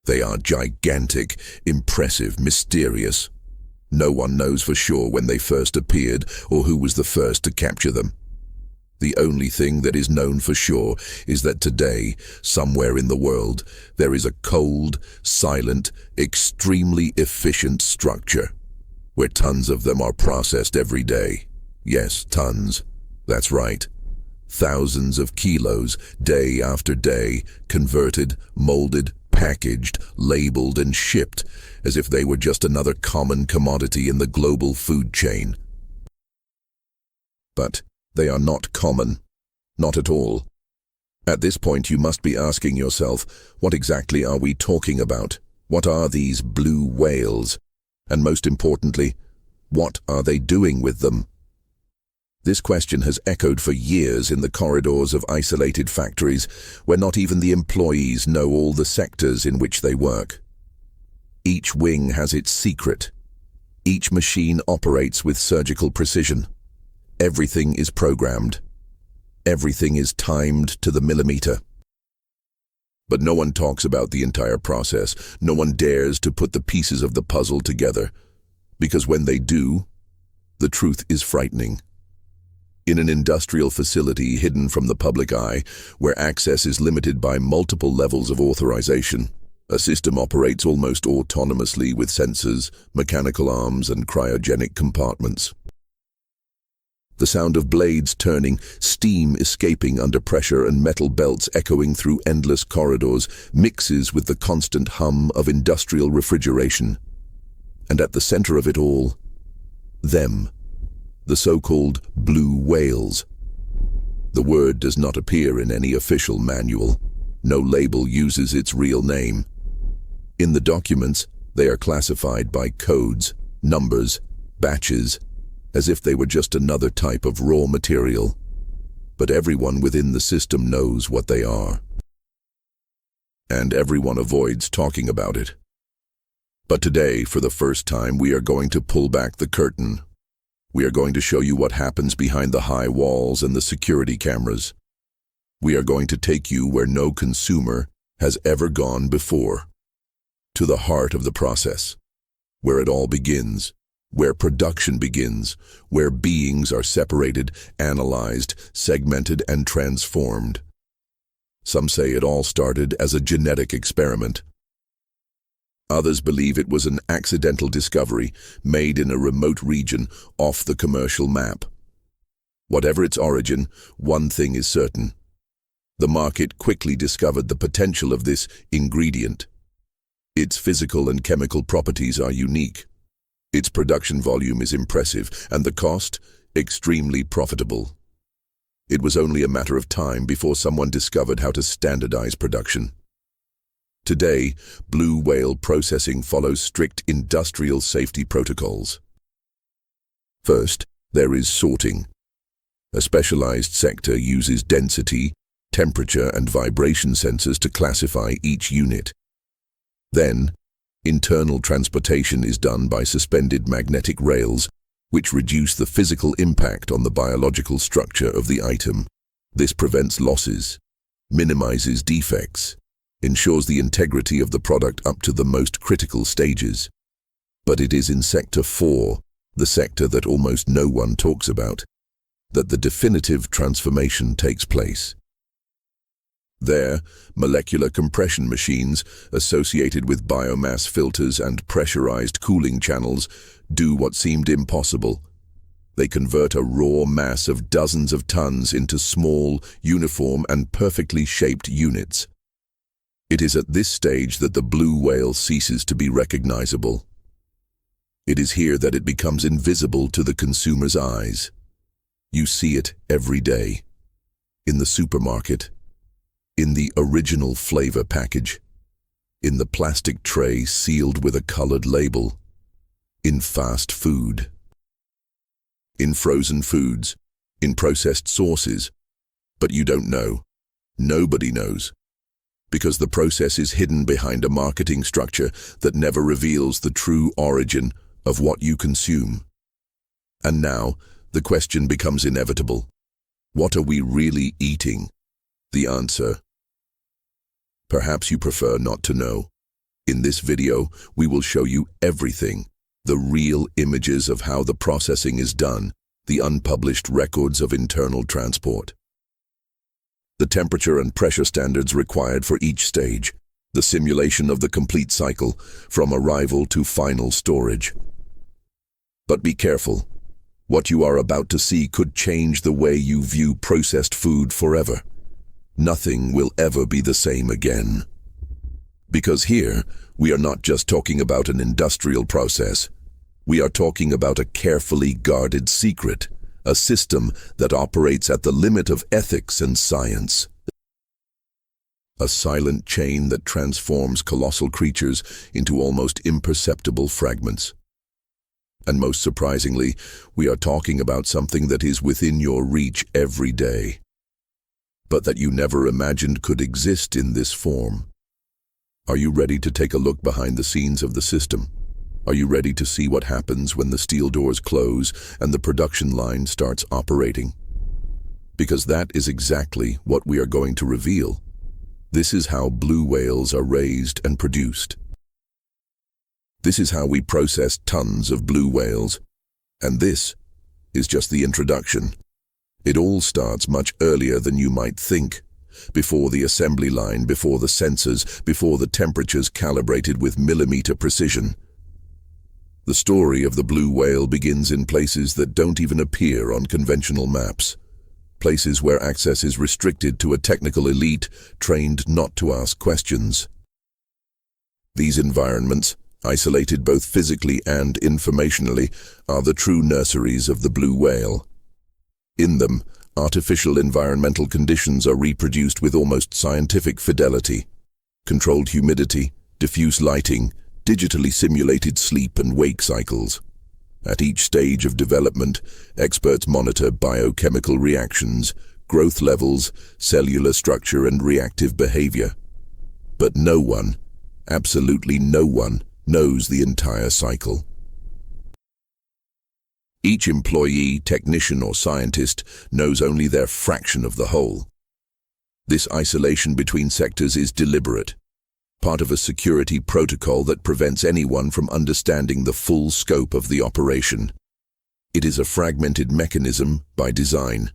They are gigantic, impressive, mysterious. No one knows for sure when they first appeared or who was the first to capture them. The only thing that is known for sure is that today, somewhere in the world, there is a cold, silent, extremely efficient structure, where tons of them are processed every day. Yes, tons. That's right. Thousands of kilos, day after day, converted, molded, packaged, labeled, and shipped as if they were just another common commodity in the global food chain. But they are not common. Not at all. At this point, you must be asking yourself, what exactly are we talking about? What are these blue whales? And most importantly, what are they doing with them? This question has echoed for years in the corridors of isolated factories where not even the employees know all the sectors in which they work. Each wing has its secret. Each machine operates with surgical precision. Everything is programmed. Everything is timed to the millimeter. But no one talks about the entire process. No one dares to put the pieces of the puzzle together, because when they do, the truth is frightening. In an industrial facility hidden from the public eye, where access is limited by multiple levels of authorization, a system operates almost autonomously with sensors, mechanical arms, and cryogenic compartments. The sound of blades turning, steam escaping under pressure, and metal belts echoing through endless corridors mixes with the constant hum of industrial refrigeration. And at the center of it all, them. The so-called blue whales. The word does not appear in any official manual. No label uses its real name. In the documents, they are classified by codes, numbers, batches, as if they were just another type of raw material. But everyone within the system knows what they are. And everyone avoids talking about it. But today, for the first time, we are going to pull back the curtain. We are going to show you what happens behind the high walls and the security cameras. We are going to take you where no consumer has ever gone before. To the heart of the process, where it all begins, where production begins, where beings are separated, analyzed, segmented, and transformed. Some say it all started as a genetic experiment. Others believe it was an accidental discovery made in a remote region off the commercial map. Whatever its origin, one thing is certain. The market quickly discovered the potential of this ingredient. Its physical and chemical properties are unique. Its production volume is impressive, and the cost, extremely profitable. It was only a matter of time before someone discovered how to standardize production. Today, blue whale processing follows strict industrial safety protocols. First, there is sorting. A specialized sector uses density, temperature, and vibration sensors to classify each unit. Then, internal transportation is done by suspended magnetic rails, which reduce the physical impact on the biological structure of the item. This prevents losses, minimizes defects, ensures the integrity of the product up to the most critical stages. But it is in Sector 4, the sector that almost no one talks about, that the definitive transformation takes place. There, molecular compression machines associated with biomass filters and pressurized cooling channels do what seemed impossible. They convert a raw mass of dozens of tons into small, uniform, and perfectly shaped units. It is at this stage that the blue whale ceases to be recognizable. It is here that it becomes invisible to the consumer's eyes. You see it every day. In the supermarket, in the original flavor package, in the plastic tray sealed with a colored label, in fast food, in frozen foods, in processed sauces. But you don't know. Nobody knows. Because the process is hidden behind a marketing structure that never reveals the true origin of what you consume. And now, the question becomes inevitable. What are we really eating? The answer: perhaps you prefer not to know. In this video, we will show you everything, the real images of how the processing is done, the unpublished records of internal transport, the temperature and pressure standards required for each stage, the simulation of the complete cycle from arrival to final storage. But be careful. What you are about to see could change the way you view processed food forever. Nothing will ever be the same again. Because here, we are not just talking about an industrial process. We are talking about a carefully guarded secret, a system that operates at the limit of ethics and science. A silent chain that transforms colossal creatures into almost imperceptible fragments. And most surprisingly, we are talking about something that is within your reach every day, but that you never imagined could exist in this form. Are you ready to take a look behind the scenes of the system? Are you ready to see what happens when the steel doors close and the production line starts operating? Because that is exactly what we are going to reveal. This is how blue whales are raised and produced. This is how we process tons of blue whales. And this is just the introduction. It all starts much earlier than you might think. Before the assembly line, before the sensors, before the temperatures calibrated with millimeter precision. The story of the blue whale begins in places that don't even appear on conventional maps. Places where access is restricted to a technical elite trained not to ask questions. These environments, isolated both physically and informationally, are the true nurseries of the blue whale. In them, artificial environmental conditions are reproduced with almost scientific fidelity. Controlled humidity, diffuse lighting, digitally simulated sleep and wake cycles. At each stage of development, experts monitor biochemical reactions, growth levels, cellular structure and reactive behavior. But no one, absolutely no one, knows the entire cycle. Each employee, technician or scientist knows only their fraction of the whole. This isolation between sectors is deliberate, part of a security protocol that prevents anyone from understanding the full scope of the operation. It is a fragmented mechanism by design.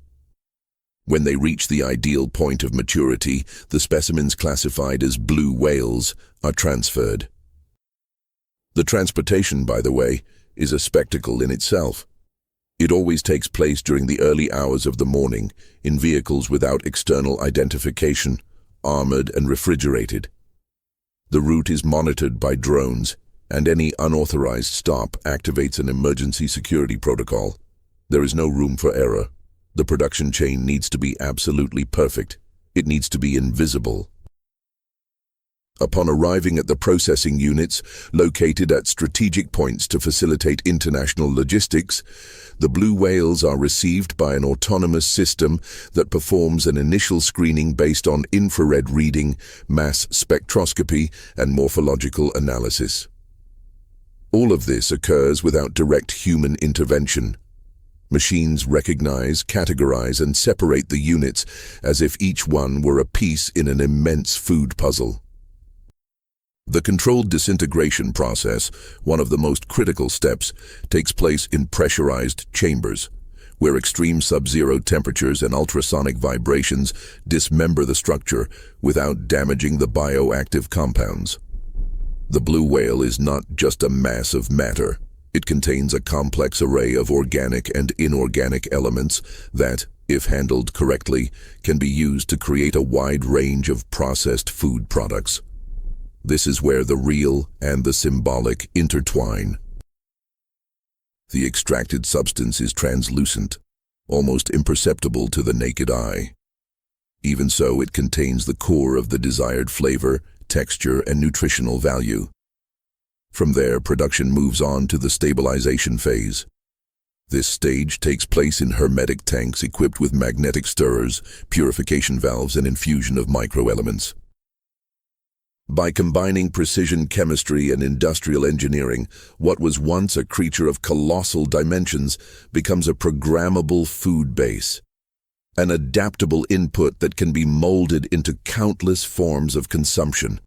When they reach the ideal point of maturity, the specimens classified as blue whales are transferred. The transportation, by the way, is a spectacle in itself. It always takes place during the early hours of the morning, in vehicles without external identification, armored and refrigerated. The route is monitored by drones, and any unauthorized stop activates an emergency security protocol. There is no room for error. The production chain needs to be absolutely perfect. It needs to be invisible. Upon arriving at the processing units, located at strategic points to facilitate international logistics, the blue whales are received by an autonomous system that performs an initial screening based on infrared reading, mass spectroscopy, and morphological analysis. All of this occurs without direct human intervention. Machines recognize, categorize, and separate the units as if each one were a piece in an immense food puzzle. The controlled disintegration process, one of the most critical steps, takes place in pressurized chambers, where extreme sub-zero temperatures and ultrasonic vibrations dismember the structure without damaging the bioactive compounds. The blue whale is not just a mass of matter. It contains a complex array of organic and inorganic elements that, if handled correctly, can be used to create a wide range of processed food products. This is where the real and the symbolic intertwine. The extracted substance is translucent, almost imperceptible to the naked eye. Even so, it contains the core of the desired flavor, texture, and nutritional value. From there, production moves on to the stabilization phase. This stage takes place in hermetic tanks equipped with magnetic stirrers, purification valves, and infusion of microelements. By combining precision chemistry and industrial engineering, what was once a creature of colossal dimensions becomes a programmable food base, an adaptable input that can be molded into countless forms of consumption.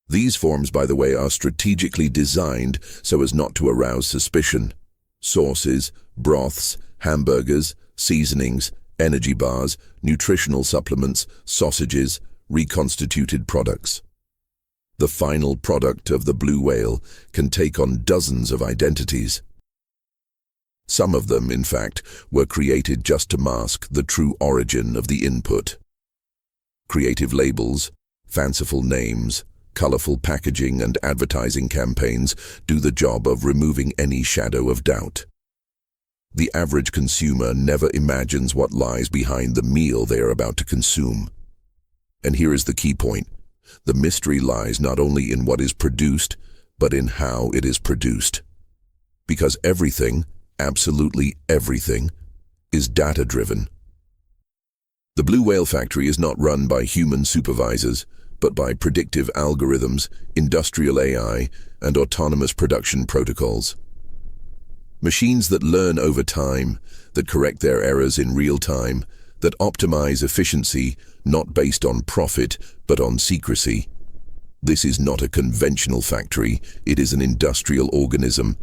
These forms, by the way, are strategically designed so as not to arouse suspicion. Sauces, broths, hamburgers, seasonings, energy bars, nutritional supplements, sausages, reconstituted products. The final product of the blue whale can take on dozens of identities. Some of them, in fact, were created just to mask the true origin of the input. Creative labels, fanciful names, colorful packaging and advertising campaigns do the job of removing any shadow of doubt. The average consumer never imagines what lies behind the meal they are about to consume. And here is the key point. The mystery lies not only in what is produced, but in how it is produced. Because everything, absolutely everything, is data-driven. The Blue Whale Factory is not run by human supervisors, but by predictive algorithms, industrial AI, and autonomous production protocols. Machines that learn over time, that correct their errors in real time, that optimize efficiency not based on profit, but on secrecy. This is not a conventional factory, it is an industrial organism.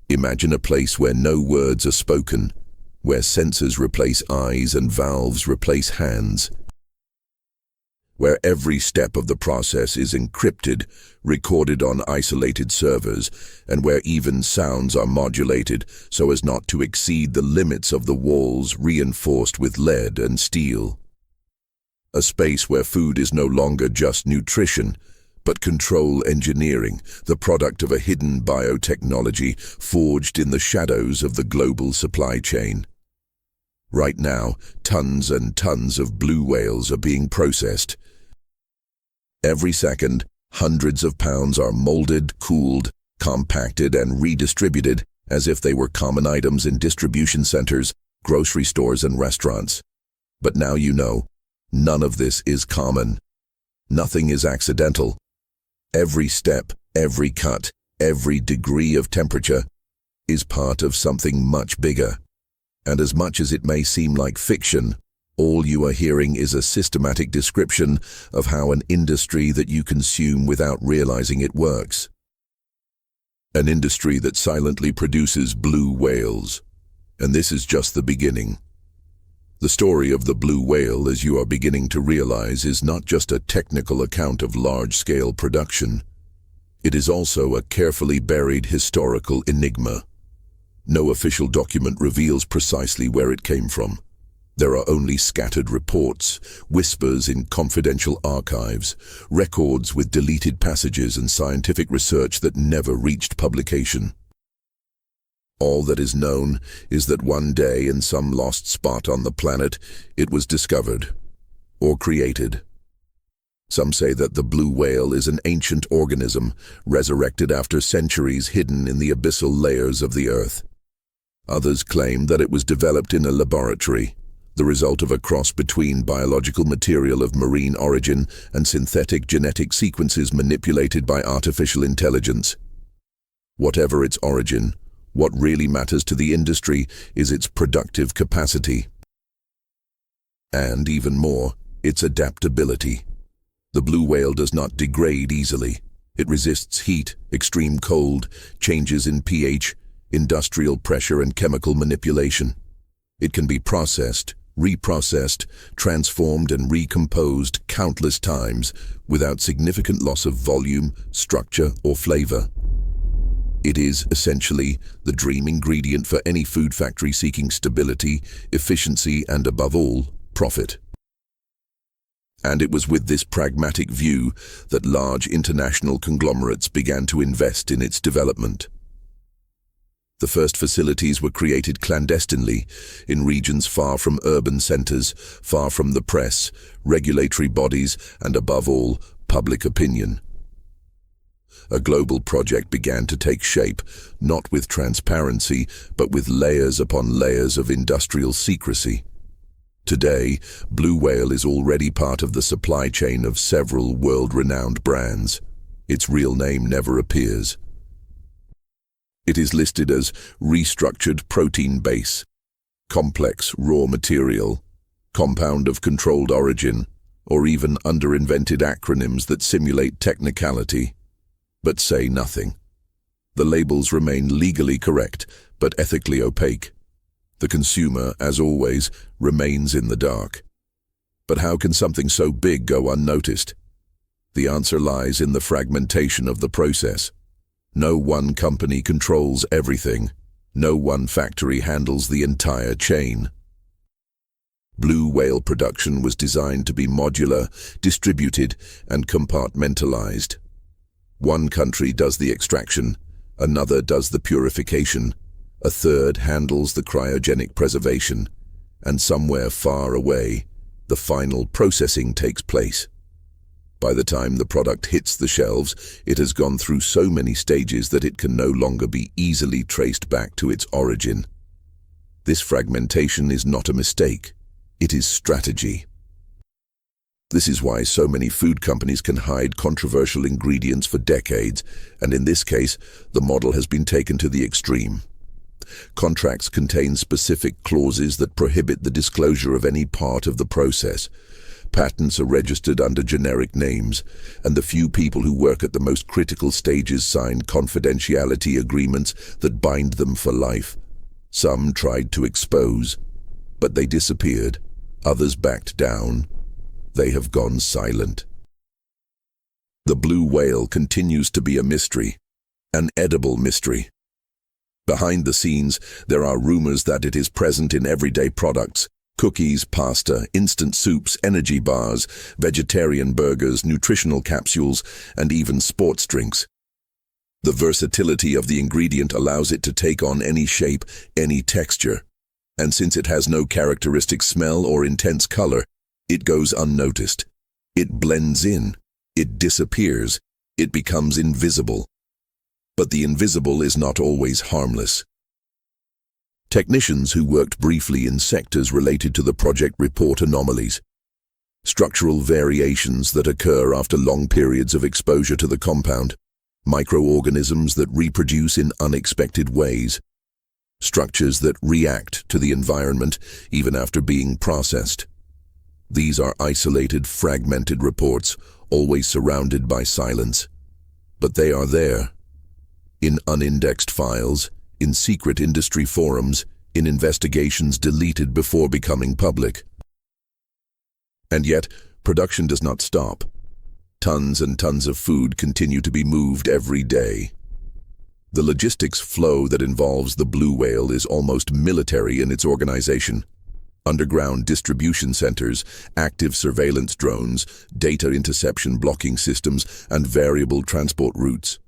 Imagine a place where no words are spoken, where sensors replace eyes and valves replace hands, where every step of the process is encrypted, recorded on isolated servers, and where even sounds are modulated so as not to exceed the limits of the walls reinforced with lead and steel. A space where food is no longer just nutrition, but control engineering, the product of a hidden biotechnology forged in the shadows of the global supply chain. Right now, tons and tons of blue whales are being processed. Every second, hundreds of pounds are molded, cooled, compacted, and redistributed as if they were common items in distribution centers, grocery stores, and restaurants. But now you know, none of this is common. Nothing is accidental. Every step, every cut, every degree of temperature is part of something much bigger. And as much as it may seem like fiction, all you are hearing is a systematic description of how an industry that you consume without realizing it works. An industry that silently produces blue whales. And this is just the beginning. The story of the blue whale, as you are beginning to realize, is not just a technical account of large-scale production. It is also a carefully buried historical enigma. No official document reveals precisely where it came from. There are only scattered reports, whispers in confidential archives, records with deleted passages, and scientific research that never reached publication. All that is known is that one day in some lost spot on the planet, it was discovered, or created. Some say that the blue whale is an ancient organism, resurrected after centuries hidden in the abyssal layers of the earth. Others claim that it was developed in a laboratory, the result of a cross between biological material of marine origin and synthetic genetic sequences manipulated by artificial intelligence. Whatever its origin, what really matters to the industry is its productive capacity. And even more, its adaptability. The blue whale does not degrade easily. It resists heat, extreme cold, changes in pH, industrial pressure, and chemical manipulation. It can be processed, reprocessed, transformed, and recomposed countless times without significant loss of volume, structure, or flavor. It is, essentially, the dream ingredient for any food factory seeking stability, efficiency, and above all, profit. And it was with this pragmatic view that large international conglomerates began to invest in its development. The first facilities were created clandestinely, in regions far from urban centers, far from the press, regulatory bodies, and above all, public opinion. A global project began to take shape, not with transparency, but with layers upon layers of industrial secrecy. Today, Blue Whale is already part of the supply chain of several world-renowned brands. Its real name never appears. It is listed as restructured protein base, complex raw material, compound of controlled origin, or even under-invented acronyms that simulate technicality, but say nothing. The labels remain legally correct, but ethically opaque. The consumer, as always, remains in the dark. But how can something so big go unnoticed? The answer lies in the fragmentation of the process. No one company controls everything. No one factory handles the entire chain. Blue whale production was designed to be modular, distributed, and compartmentalized. One country does the extraction, another does the purification, a third handles the cryogenic preservation, and somewhere far away, the final processing takes place. By the time the product hits the shelves, it has gone through so many stages that it can no longer be easily traced back to its origin. This fragmentation is not a mistake. It is strategy. This is why so many food companies can hide controversial ingredients for decades, and in this case, the model has been taken to the extreme. Contracts contain specific clauses that prohibit the disclosure of any part of the process. Patents are registered under generic names, and the few people who work at the most critical stages sign confidentiality agreements that bind them for life. Some tried to expose, but they disappeared. Others backed down. They have gone silent. The blue whale continues to be a mystery, an edible mystery. Behind the scenes, there are rumors that it is present in everyday products: cookies, pasta, instant soups, energy bars, vegetarian burgers, nutritional capsules, and even sports drinks. The versatility of the ingredient allows it to take on any shape, any texture. And since it has no characteristic smell or intense color, it goes unnoticed. It blends in. It disappears. It becomes invisible. But the invisible is not always harmless. Technicians who worked briefly in sectors related to the project report anomalies. Structural variations that occur after long periods of exposure to the compound. Microorganisms that reproduce in unexpected ways. Structures that react to the environment even after being processed. These are isolated, fragmented reports, always surrounded by silence. But they are there. In unindexed files, in secret industry forums, in investigations deleted before becoming public. And yet, production does not stop. Tons and tons of food continue to be moved every day. The logistics flow that involves the blue whale is almost military in its organization. Underground distribution centers, active surveillance drones, data interception blocking systems, and variable transport routes.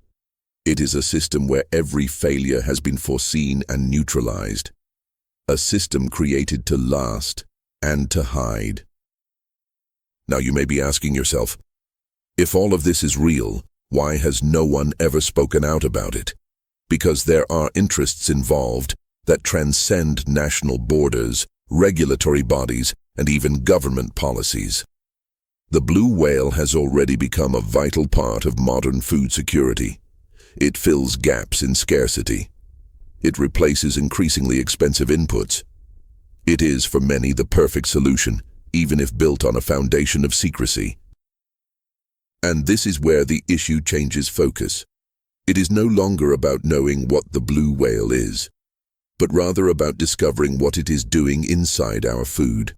It is a system where every failure has been foreseen and neutralized. A system created to last and to hide. Now you may be asking yourself, if all of this is real, why has no one ever spoken out about it? Because there are interests involved that transcend national borders, regulatory bodies, and even government policies. The blue whale has already become a vital part of modern food security. It fills gaps in scarcity. It replaces increasingly expensive inputs. It is, for many, the perfect solution, even if built on a foundation of secrecy. And this is where the issue changes focus. It is no longer about knowing what the blue whale is, but rather about discovering what it is doing inside our food,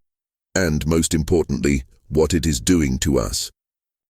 and most importantly, what it is doing to us.